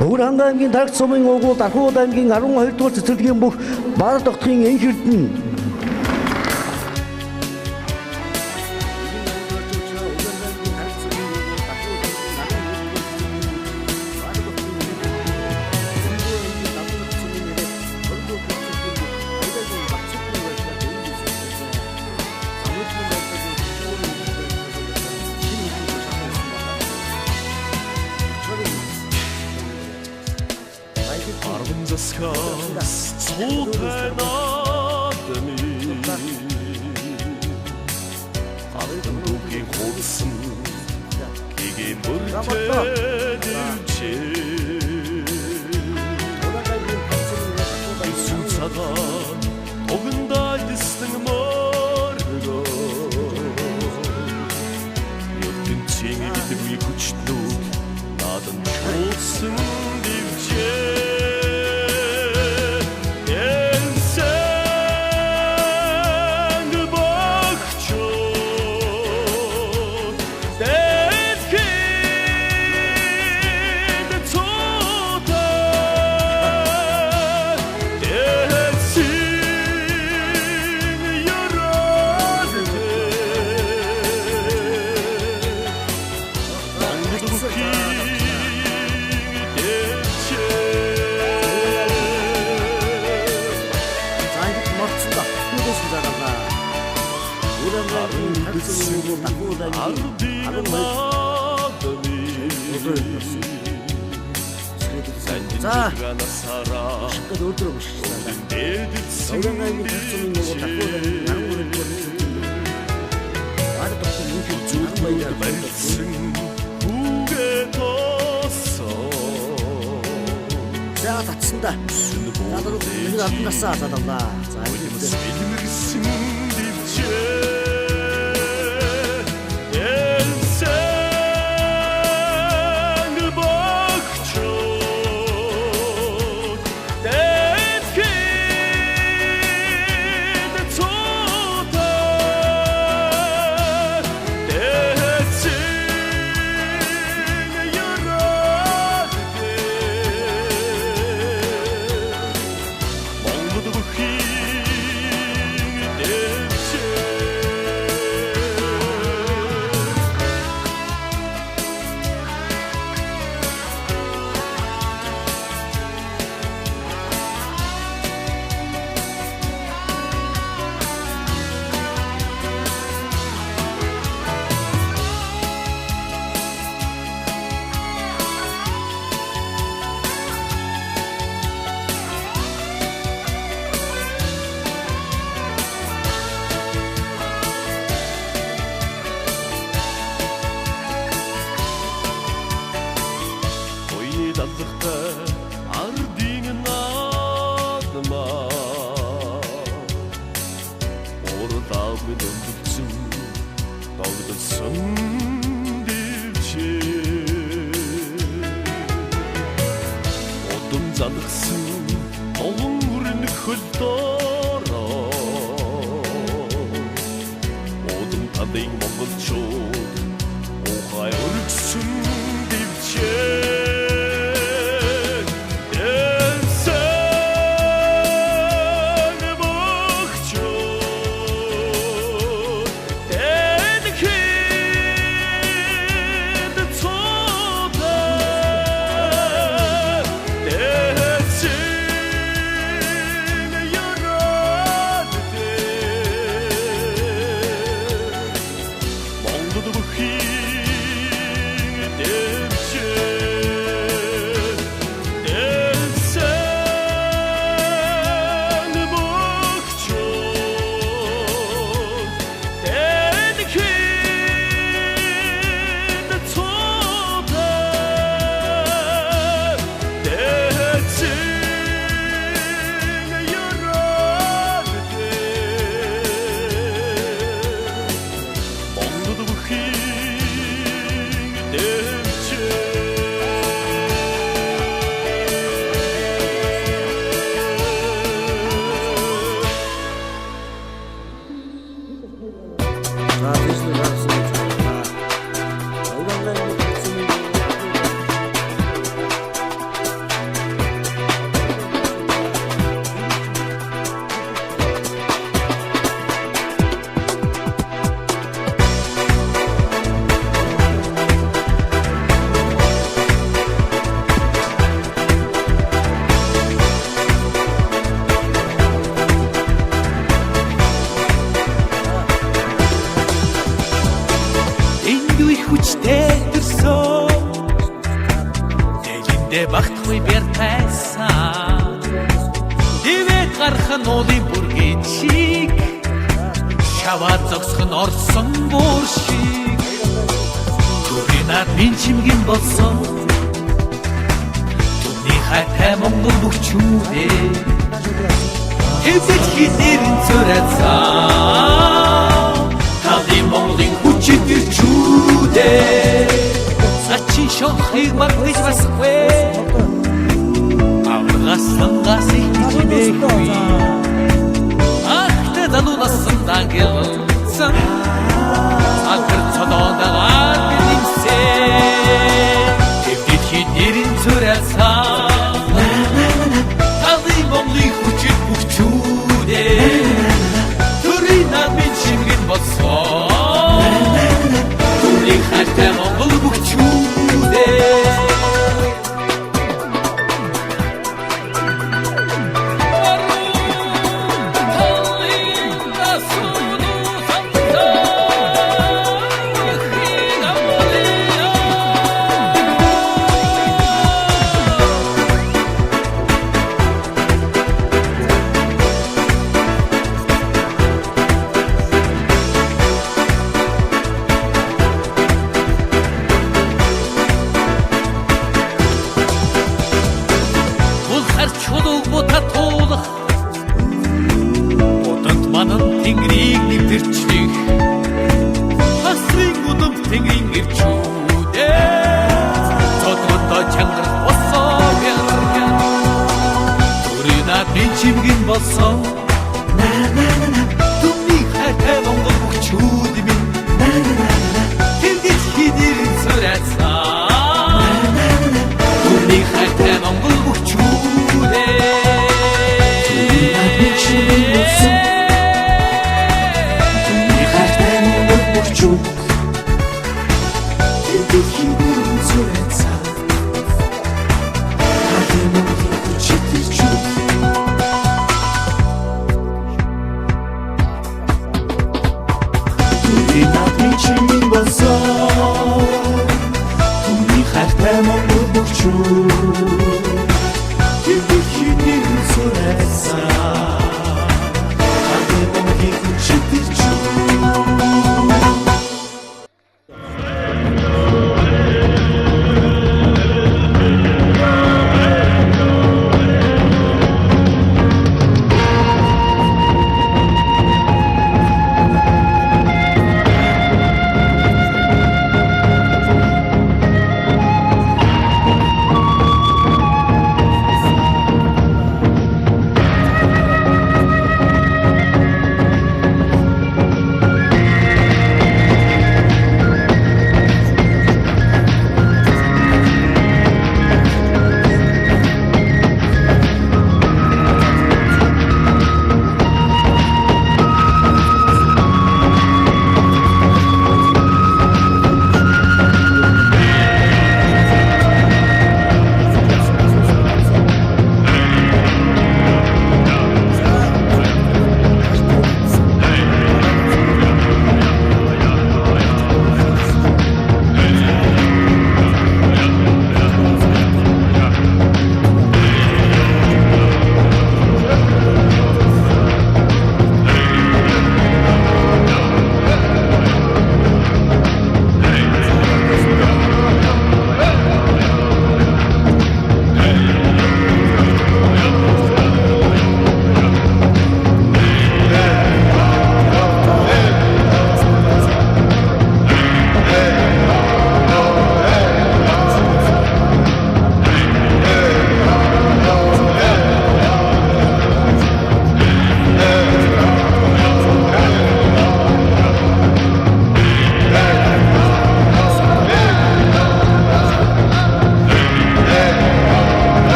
Өвөр хангаангийн Тарх сумын уугуул Архууд аймгийн 12 дугаар цэцэрлэгийн бүх Баар дотгын энх эрдэнэ Засхаас цуутай наадами Ардам дүүгийн хуудсан Гигийн бүртэлчээ Исэн цагаан Тогндаа дистэн моргоо Ертөнцийн мэдвгүй хүчнүүд Наадан чуулсан дивчээ За, шигтэй өдрөө бишсэн. Өврөнгийн Тарх сумын уугуул Архууд аймгийн 13 дугаар цэцэрлэгийн Баар дотгын энх эрдэнэ барилсан хүүгээ тоосоо За татсан да. Надад нэг алднасаа залуулаа. За илмэрсэн дивчээ ардын наадмаа Ордагын өндөрцөн Догдсон дивчээ Одон залгсан Долон хүрнэх хөлдороо Одон тадын монголчууд Ухай өргсөн дивчээ багтгүй бэртайсан дэвэд гархан уулын бүргийн чиг шаваа зогсхон орсон бүр шиг түрий над минь чимгэн болсон түүний хайтай Монгол бүхчүүдээ хэвсэж хинэрэн цорацсан талын Монголын хүчит ирчүүдээ сачин шохыг магтаж басгүй аврагасан ихжибэхгүй ахта залунасан дангелсан акэр цодоондагаар гэлимсэн хэвдэж хинэрэн цорацсан талын Монголын хүчит бүхчүүдээ түрий над минь чимгэн болсон түрий хайтай Монгол бүхчүүдээ чулуу бутатуулах бодонт манан тэнгэрийг нэвтэрчлэх хасрын удам тэнгэрийн ирчүүдээ цодгондоо чангарах болсон гэргэн түрий над минь чимгэн болсон түмний хайтай Монгол бүхчүүд минь тэргэж хинэрэн цорацсан түмний хайтай Монгол бүхчүүд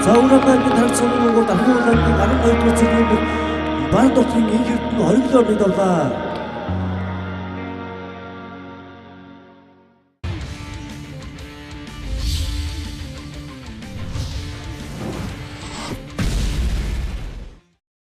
Зовлонгийн тарц сумын нөгөө дахин улааны 12 дугаар цэгийн баг дотгийн инх эрдэнэ 20 км давлаа.